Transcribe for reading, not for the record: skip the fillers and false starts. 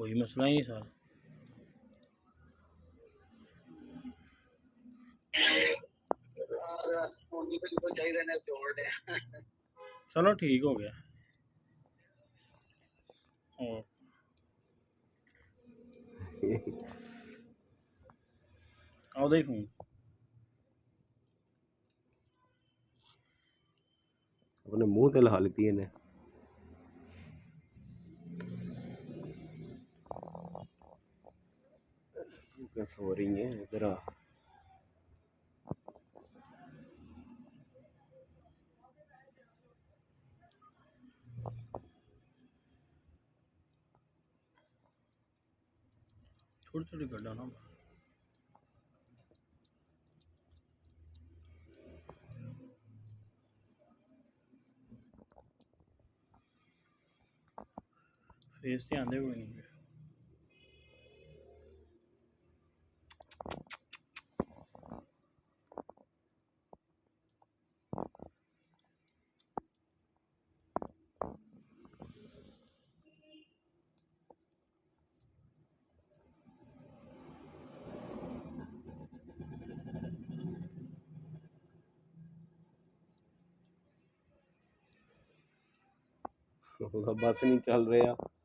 कोई मसला ही नहीं सर। चलो ठीक हो गया। और आओ दे फोन अपने मुंह ते लहा लीती इन्हें। सो रही है इधर आ। थोड़ी थोड़ी गड्ढा ना फेस से आंदे कोई नहीं। बस नहीं चल रहा।